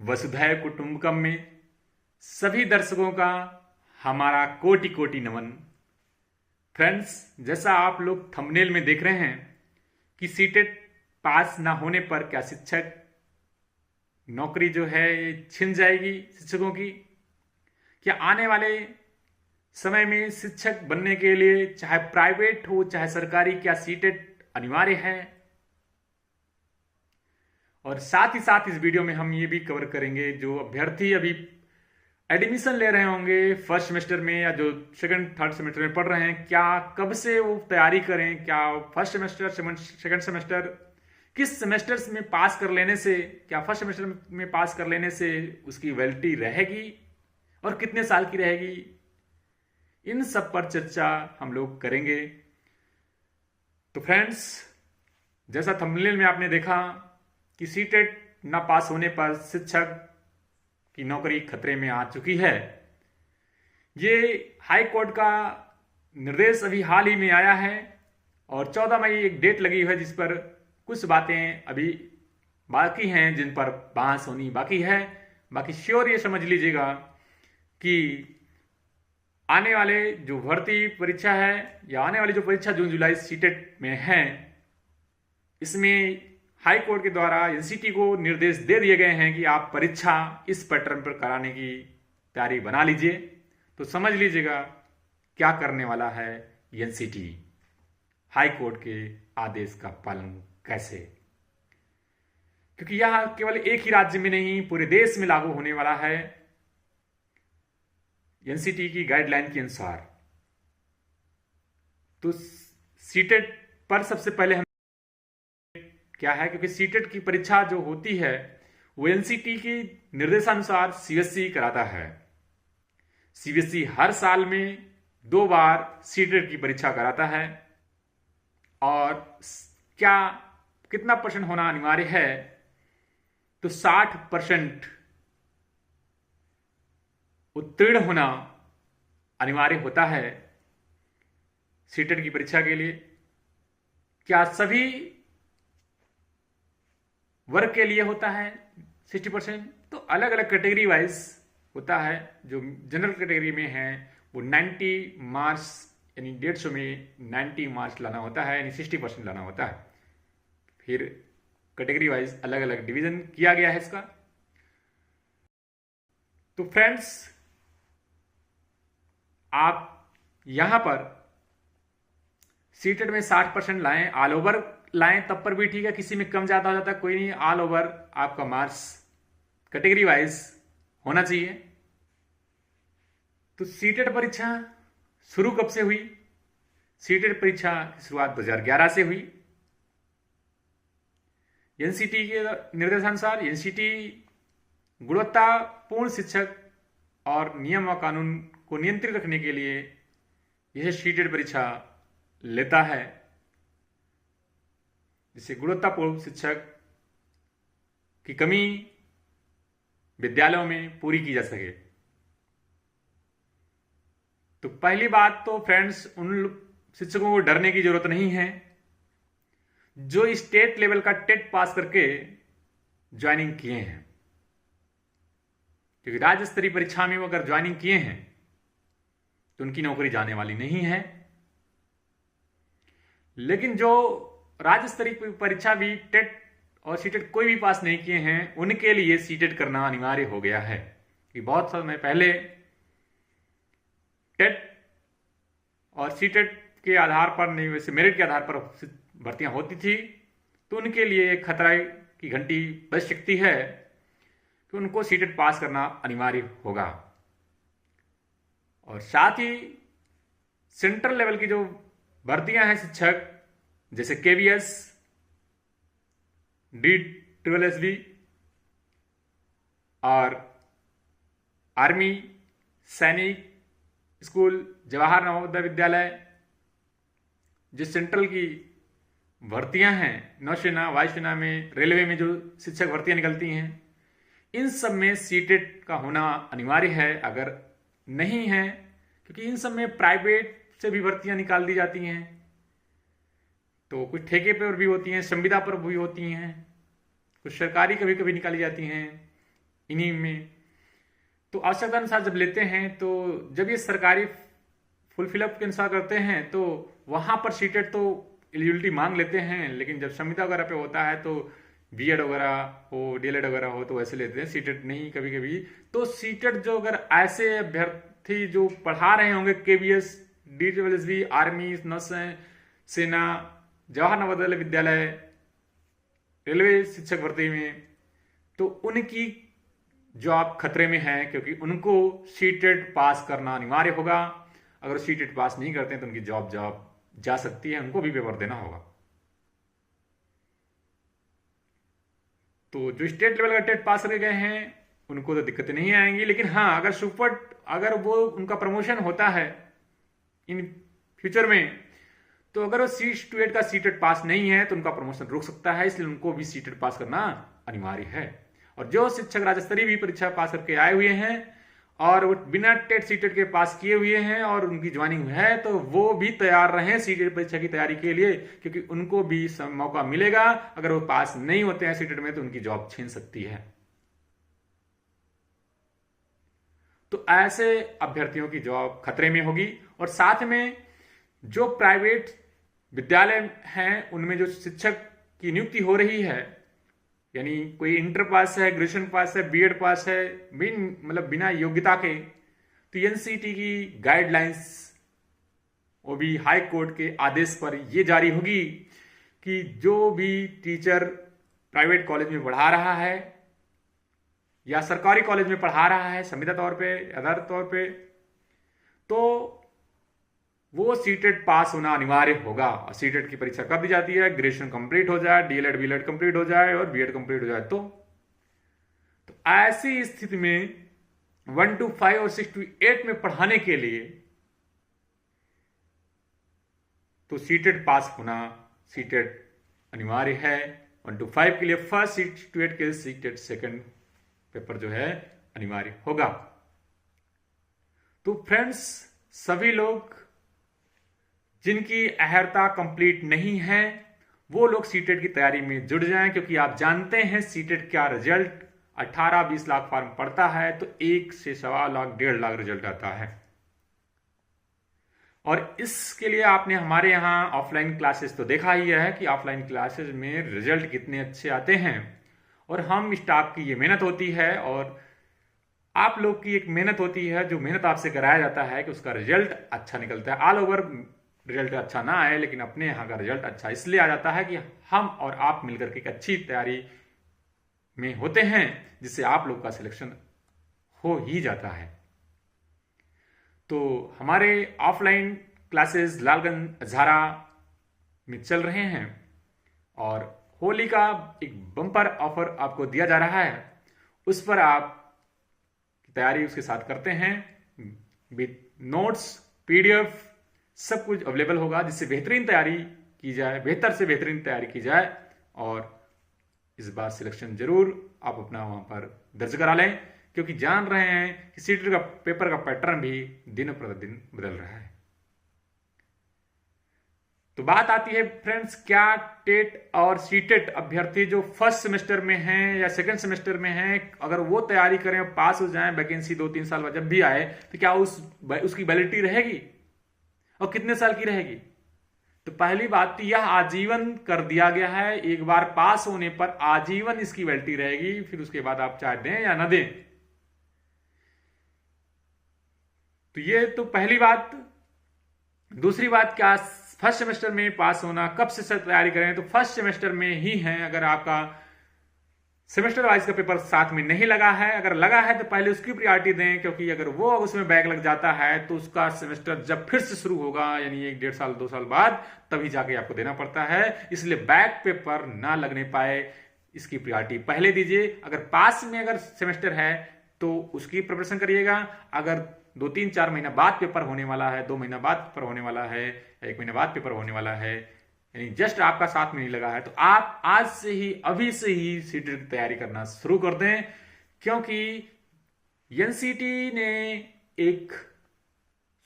वसुधैव कुटुंबकम में सभी दर्शकों का हमारा कोटि कोटि नमन। फ्रेंड्स, जैसा आप लोग थंबनेल में देख रहे हैं कि सीटेट पास ना होने पर क्या शिक्षक नौकरी जो है ये छिन जाएगी शिक्षकों की। क्या आने वाले समय में शिक्षक बनने के लिए चाहे प्राइवेट हो चाहे सरकारी, क्या सीटेट अनिवार्य है? और साथ ही साथ इस वीडियो में हम ये भी कवर करेंगे जो अभ्यर्थी अभी एडमिशन ले रहे होंगे फर्स्ट सेमेस्टर में या जो सेकंड थर्ड सेमेस्टर में पढ़ रहे हैं, क्या कब से वो तैयारी करें? क्या फर्स्ट सेमेस्टर सेकंड सेमेस्टर किस सेमेस्टर्स में पास कर लेने से, क्या फर्स्ट सेमेस्टर में पास कर लेने से उसकी वैलिडिटी रहेगी और कितने साल की रहेगी? इन सब पर चर्चा हम लोग करेंगे। तो फ्रेंड्स, जैसा थंबनेल में आपने देखा कि सीटेट ना पास होने पर शिक्षक की नौकरी खतरे में आ चुकी है। ये हाई कोर्ट का निर्देश अभी हाल ही में आया है और 14 मई एक डेट लगी है जिस पर कुछ बातें अभी बाकी हैं, जिन पर बहस होनी बाकी है। बाकी श्योर ये समझ लीजिएगा कि आने वाले जो भर्ती परीक्षा है या आने वाली जो परीक्षा जून जुलाई सीटेट में है, इसमें हाई कोर्ट के द्वारा एनसीटी को निर्देश दे दिए गए हैं कि आप परीक्षा इस पैटर्न पर कराने की तैयारी बना लीजिए। तो समझ लीजिएगा क्या करने वाला है एनसीटी, हाई कोर्ट के आदेश का पालन कैसे, क्योंकि यह केवल एक ही राज्य में नहीं पूरे देश में लागू होने वाला है एनसीटी की गाइडलाइन के अनुसार। तो सीटेट पर सबसे पहले हम क्या है, क्योंकि सीटेट की परीक्षा जो होती है वो एनसीटी की निर्देशानुसार सीबीएसई कराता है। सीबीएसई हर साल में 2 बार सीटेट की परीक्षा कराता है। और क्या कितना परसेंट होना अनिवार्य है? तो 60% उत्तीर्ण होना अनिवार्य होता है सीटेट की परीक्षा के लिए। क्या सभी वर्ग के लिए होता है 60%? तो अलग अलग कैटेगरी वाइज होता है। जो जनरल कैटेगरी में है वो 90 मार्क्स यानी 150 में 90 मार्क्स लाना होता है, यानी 60% लाना होता है। फिर कैटेगरी वाइज अलग अलग डिवीजन किया गया है इसका। तो फ्रेंड्स, आप यहां पर सीटेट में 60% लाएं, ऑल ओवर लाएं तब पर भी ठीक है, किसी में कम ज्यादा हो जाता है कोई नहीं, ऑल ओवर आपका मार्क्स कैटेगरी वाइज होना चाहिए। तो सीटेट परीक्षा शुरू कब से हुई? सीटेट परीक्षा की शुरुआत 2011 से हुई। एनसीटी के निर्देशानुसार एनसीटी गुणवत्तापूर्ण शिक्षक और नियम व कानून को नियंत्रित रखने के लिए यह सीटेट परीक्षा लेता है, जिससे गुणवत्तापूर्ण शिक्षक की कमी विद्यालयों में पूरी की जा सके। तो पहली बात तो फ्रेंड्स, उन शिक्षकों को डरने की जरूरत नहीं है जो स्टेट लेवल का टेट पास करके ज्वाइनिंग किए हैं, क्योंकि राज्य स्तरीय परीक्षा में वो अगर ज्वाइनिंग किए हैं तो उनकी नौकरी जाने वाली नहीं है। लेकिन जो राज्य स्तरीय परीक्षा भी टेट और सीटेट कोई भी पास नहीं किए हैं, उनके लिए सीटेट करना अनिवार्य हो गया है। कि बहुत समय पहले टेट और सीटेट के आधार पर नहीं, वैसे मेरिट के आधार पर भर्तियां होती थी, तो उनके लिए एक खतरा की घंटी बज सकती है कि उनको सीटेट पास करना अनिवार्य होगा। और साथ ही सेंट्रल लेवल की जो भर्तियां हैं शिक्षक, जैसे केवीएस, DSSB और आर्मी, सैनिक स्कूल, जवाहर नवोदय विद्यालय, जो सेंट्रल की भर्तियां हैं, नौसेना, वायुसेना में, रेलवे में जो शिक्षक भर्तियां निकलती हैं, इन सब में सीटेट का होना अनिवार्य है। अगर नहीं है, क्योंकि इन सब में प्राइवेट से भी भर्तियां निकाल दी जाती हैं, तो कुछ ठेके पर भी होती हैं, संविदा पर भी होती हैं, कुछ सरकारी कभी कभी निकाली जाती हैं, इन्हीं में। तो आवश्यकता अनुसार जब लेते हैं, तो जब ये सरकारी फुल फिलअप के अनुसार करते हैं तो वहां पर सीटेट तो एलिजिबिलिटी मांग लेते हैं, लेकिन जब संविदा वगैरह पे होता है तो बीएड वगैरह हो, डीएलएड वगैरह हो तो वैसे लेते हैं, सीटेट नहीं कभी कभी। तो सीटेट जो अगर ऐसे अभ्यर्थी जो पढ़ा रहे होंगे केवीएस, डीडब्ल्यूएसबी, आर्मी, नौसेना, सेना, जवाहर नवोदय विद्यालय, रेलवे शिक्षक भर्ती में, तो उनकी जॉब खतरे में है, क्योंकि उनको सीटेट पास करना अनिवार्य होगा। अगर सीटेट पास नहीं करते हैं तो उनकी जॉब जा सकती है, उनको भी पेपर देना होगा। तो जो स्टेट लेवल का टेट पास करके गए हैं उनको तो दिक्कतें नहीं आएंगी, लेकिन हाँ अगर वो उनका प्रमोशन होता है इन फ्यूचर में, तो अगर वो C-8 का सीटेट पास नहीं है तो उनका प्रमोशन रुक सकता है, इसलिए उनको भी सीटेट पास करना अनिवार्य है। और जो शिक्षक राज्य स्तरीय भी परीक्षा पास करके आए हुए हैं और वो बिना टेट सीटेट के पास किए हुए हैं और उनकी ज्वाइनिंग है, तो वो भी तैयार रहें सीटेट परीक्षा की तैयारी के लिए, क्योंकि उनको भी मौका मिलेगा। अगर वो पास नहीं होते हैं सीटेट में तो उनकी जॉब छीन सकती है। तो ऐसे अभ्यर्थियों की जॉब खतरे में होगी। और साथ में जो प्राइवेट विद्यालय हैं उनमें जो शिक्षक की नियुक्ति हो रही है, यानी कोई इंटर पास है, ग्रेजुएशन पास है, बीएड पास है, बिना योग्यता के, तो एनसीटी की गाइडलाइंस वो भी हाई कोर्ट के आदेश पर ये जारी होगी कि जो भी टीचर प्राइवेट कॉलेज में पढ़ा रहा है या सरकारी कॉलेज में पढ़ा रहा है संविदा तौर पे, आधार तौर पे, तो वो सीटेट पास होना अनिवार्य होगा। और सीटेट की परीक्षा कब दी जाती है? ग्रेजुएशन कंप्लीट हो जाए, डीएलएड बीएड कंप्लीट हो जाए और बीएड कंप्लीट हो जाए। तो ऐसी स्थिति में 1 to 5 और 6 to 8 में पढ़ाने के लिए तो सीटेट पास होना, सीटेट अनिवार्य है। 1 to 5 के लिए फर्स्ट, 6 to 8 के लिए सीटेट सेकंड पेपर जो है अनिवार्य होगा। तो फ्रेंड्स, सभी लोग जिनकी अहर्ता कंप्लीट नहीं है वो लोग सीटेट की तैयारी में जुड़ जाएं, क्योंकि आप जानते हैं सीटेट क्या रिजल्ट 18-20 लाख फॉर्म पड़ता है तो 1 से 1.25 लाख 1.5 लाख रिजल्ट आता है। और इसके लिए आपने हमारे यहाँ ऑफलाइन क्लासेस तो देखा ही है कि ऑफलाइन क्लासेस में रिजल्ट कितने अच्छे आते हैं। और हम स्टाफ की ये मेहनत होती है और आप लोग की एक मेहनत होती है, जो मेहनत आपसे कराया जाता है कि उसका रिजल्ट अच्छा निकलता है। ऑल ओवर रिजल्ट अच्छा ना आए, लेकिन अपने यहाँ का रिजल्ट अच्छा इसलिए आ जाता है कि हम और आप मिलकर के एक अच्छी तैयारी में होते हैं, जिससे आप लोग का सिलेक्शन हो ही जाता है। तो हमारे ऑफलाइन क्लासेस लालगंज अजहारा में चल रहे हैं और होली का एक बम्पर ऑफर आपको दिया जा रहा है, उस पर आप तैयारी उसके साथ करते हैं। विद नोट्स, पीडीएफ सब कुछ अवेलेबल होगा, जिससे बेहतरीन तैयारी की जाए, बेहतर से बेहतरीन तैयारी की जाए और इस बार सिलेक्शन जरूर आप अपना वहां पर दर्ज करा लें, क्योंकि जान रहे हैं कि सीटेट का पेपर का पैटर्न भी दिन प्रतिदिन बदल रहा है। तो बात आती है फ्रेंड्स, क्या टेट और सीटेट अभ्यर्थी जो फर्स्ट सेमेस्टर में हैं या सेकंड सेमेस्टर में हैं, अगर वो तैयारी करें और पास हो जाएं, वैकेंसी 2-3 साल बाद जब भी आए, तो क्या उसकी वैलिडिटी रहेगी और कितने साल की रहेगी? तो पहली बात तो यह आजीवन कर दिया गया है। एक बार पास होने पर आजीवन इसकी वैलिडिटी रहेगी, फिर उसके बाद आप चाहे दें या ना दें। तो ये तो पहली बात। दूसरी बात, क्या फर्स्ट सेमेस्टर में पास होना, कब से तैयारी करें? तो फर्स्ट सेमेस्टर में ही है। अगर आपका सेमेस्टर वाइज का पेपर साथ में नहीं लगा है, अगर लगा है तो पहले उसकी प्रायोरिटी दें, क्योंकि अगर वो उसमें बैक लग जाता है तो उसका सेमेस्टर जब फिर से शुरू होगा, यानी 1-1.5 साल 2 साल बाद, तभी जाके आपको देना पड़ता है। इसलिए बैक पेपर ना लगने पाए, इसकी प्रायोरिटी पहले दीजिए। अगर पास में अगर सेमेस्टर है तो उसकी प्रिपरेशन करिएगा। अगर 2-3-4 महीना बाद पेपर होने वाला है, 2 महीना बाद पेपर होने वाला है, 1 महीना बाद पेपर होने वाला है, यानी जस्ट आपका साथ में नहीं लगा है, तो आप आज से ही, अभी से ही सीटेट की तैयारी करना शुरू कर दें। क्योंकि एनसीटी ने एक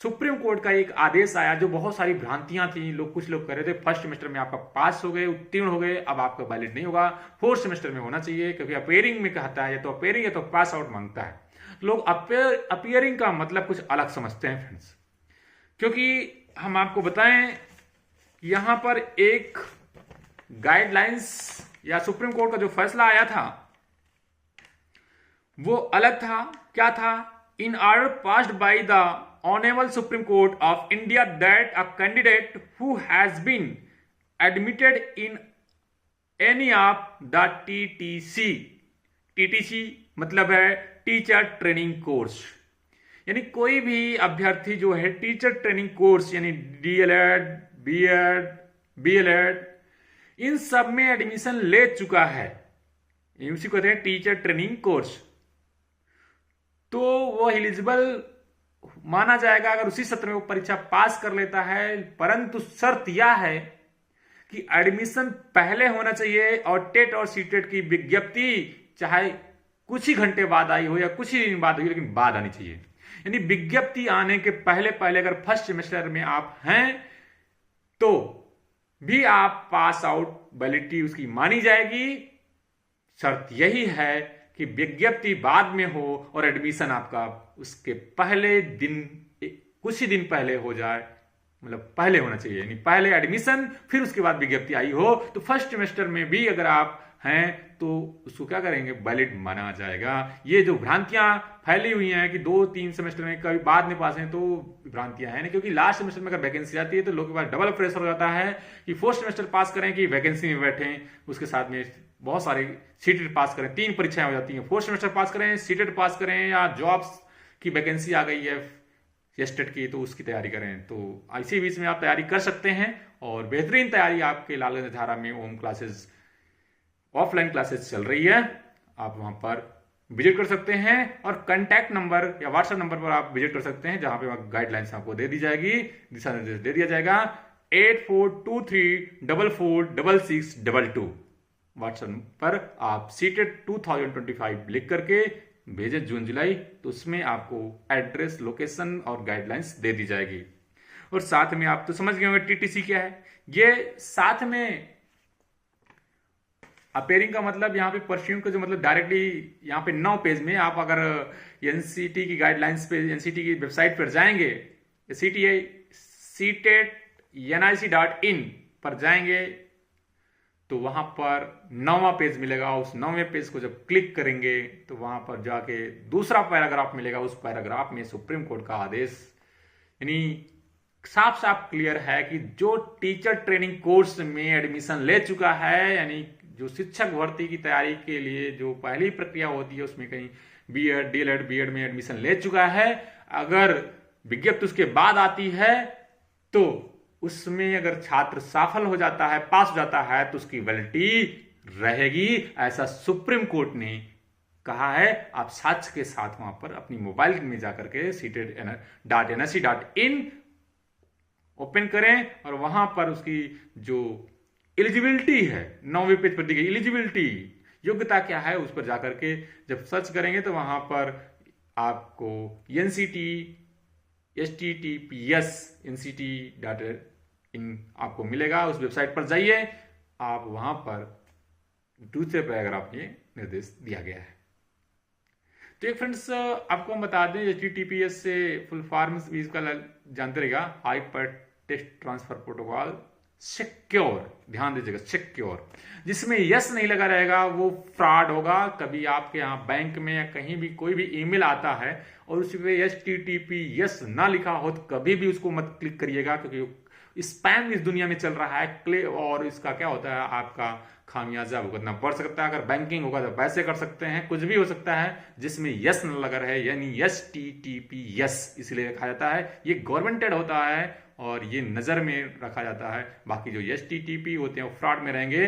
सुप्रीम कोर्ट का एक आदेश आया, जो बहुत सारी भ्रांतियां थी, कुछ लोग कह रहे थे फर्स्ट सेमेस्टर में आपका पास हो गए, उत्तीर्ण हो गए, अब आपका वैलिड नहीं होगा, फोर्थ सेमेस्टर में होना चाहिए, क्योंकि अपेयरिंग में कहता है, या तो अपेयरिंग या तो पास आउट मांगता है। लोग अपियरिंग का मतलब कुछ अलग समझते हैं फ्रेंड्स, क्योंकि हम आपको बताएं यहां पर एक गाइडलाइंस या सुप्रीम कोर्ट का जो फैसला आया था वो अलग था। क्या था? In order passed by the honourable Supreme Court of India that a candidate who has been admitted in any of the TTC, TTC मतलब है टीचर ट्रेनिंग कोर्स, यानी कोई भी अभ्यर्थी जो है टीचर ट्रेनिंग कोर्स यानी डीएलएड, बीएड, बीएलएड इन सब में एडमिशन ले चुका है, उसी को कहते हैं टीचर ट्रेनिंग कोर्स, तो वो एलिजिबल माना जाएगा अगर उसी सत्र में वो परीक्षा पास कर लेता है। परंतु शर्त यह है कि एडमिशन पहले होना चाहिए और टेट और सीटेट की विज्ञप्ति चाहे कुछ ही घंटे बाद आई हो या कुछ ही दिन बाद हुई, लेकिन बाद आनी चाहिए। यानी विज्ञप्ति आने के पहले पहले अगर फर्स्ट सेमेस्टर में आप हैं तो भी आप पास आउट वैलिडिटी उसकी मानी जाएगी। शर्त यही है कि विज्ञप्ति बाद में हो और एडमिशन आपका उसके पहले दिन, कुछ ही दिन पहले हो जाए, मतलब पहले होना चाहिए, यानी पहले एडमिशन फिर उसके बाद विज्ञप्ति आई हो। तो फर्स्ट सेमेस्टर में भी अगर आप हैं तो उसको क्या करेंगे, वैलिड माना जाएगा। ये जो भ्रांतियां फैली हुई हैं कि 2-3 सेमेस्टर में कभी बाद में पास हैं, तो भ्रांतियां हैं नहीं, क्योंकि लास्ट सेमेस्टर में अगर वैकेंसी आती है तो लोगों के पास डबल प्रेशर हो जाता है कि फोर्थ सेमेस्टर पास करें कि वैकेंसी में बैठें, उसके साथ में बहुत सारे सीटेट पास करें, 3 परीक्षाएं हो जाती हैं, फोर्थ सेमेस्टर पास करें, सीटेट पास करें, या जॉब्स की वैकेंसी आ गई है स्टेट की तो उसकी तैयारी करें। तो इसी बीच में आप तैयारी कर सकते हैं और बेहतरीन तैयारी आपके लालगंज धारा में ओम क्लासेस ऑफलाइन क्लासेस चल रही है, आप वहां पर विजिट कर सकते हैं और कांटेक्ट नंबर या व्हाट्सएप नंबर पर आप विजिट कर सकते हैं, जहां पे गाइडलाइंस आपको दे दी जाएगी, दिशा निर्देश दे दिया जाएगा। 8423446622 व्हाट्सएप पर आप सीटेट 2025 लिख करके भेजें जून जुलाई, तो उसमें आपको एड्रेस, लोकेशन और गाइडलाइंस दे दी जाएगी। और साथ में आप तो समझ गए होंगे टीटीसी क्या है। ये साथ में अपेयरिंग का मतलब यहाँ पे परस्यूम का जो मतलब डायरेक्टली यहाँ पे 9 पेज में आप अगर एनसीटी की गाइडलाइंस पे, एनसीटी की वेबसाइट पर जाएंगे, CTET.nic.in पर जाएंगे तो वहां पर 9वां पेज मिलेगा। उस 9वें पेज को जब क्लिक करेंगे तो वहां पर जाके दूसरा पैराग्राफ मिलेगा। उस पैराग्राफ में सुप्रीम कोर्ट का आदेश, यानी साफ साफ क्लियर है कि जो टीचर ट्रेनिंग कोर्स में एडमिशन ले चुका है, यानी जो शिक्षक भर्ती की तैयारी के लिए जो पहली प्रक्रिया होती है उसमें कहीं बीएड, डीएलएड, बीएड में एडमिशन ले चुका है, अगर विज्ञप्ति उसके बाद आती है तो उसमें अगर छात्र सफल हो जाता है, पास हो जाता है, तो उसकी वैलिडिटी रहेगी। ऐसा सुप्रीम कोर्ट ने कहा है। आप साक्ष्य के साथ वहां पर अपनी मोबाइल में जाकर के CTET.NSC.in ओपन करें और वहां पर उसकी जो एलिजिबिलिटी है 9वें पेज पर दी गई एलिजिबिलिटी, योग्यता क्या है, उस पर जाकर के जब सर्च करेंगे तो वहां पर आपको NCT/HTTPS/NCT.in आपको मिलेगा। उस वेबसाइट पर जाइए, आप वहां पर दूसरे पैराग्राफ में निर्देश दिया गया है। तो एक फ्रेंड्स आपको हम बता दें, HTTPS से फुल फॉर्म भी इसका जानते रहेगा, hyper text transfer protocol secure, ध्यान दीजिएगा सिक्योर। जिसमें यस नहीं लगा रहेगा वो फ्रॉड होगा। कभी आपके यहाँ बैंक में या कहीं भी कोई भी ईमेल आता है और उस पे HTTPS ना लिखा हो तो कभी भी उसको मत क्लिक करिएगा, क्योंकि स्पैम इस दुनिया में चल रहा है। और इसका क्या होता है, आपका खामियाजा भुगतना पड़ सकता है। अगर बैंकिंग होगा तो पैसे कर सकते हैं, कुछ भी हो सकता है जिसमें यस न लगा रहे, यानी HTTPS इसलिए रखा जाता है। ये गवर्नमेंटेड होता है और ये नजर में रखा जाता है। बाकी जो HTTP होते हैं वो फ्रॉड में रहेंगे।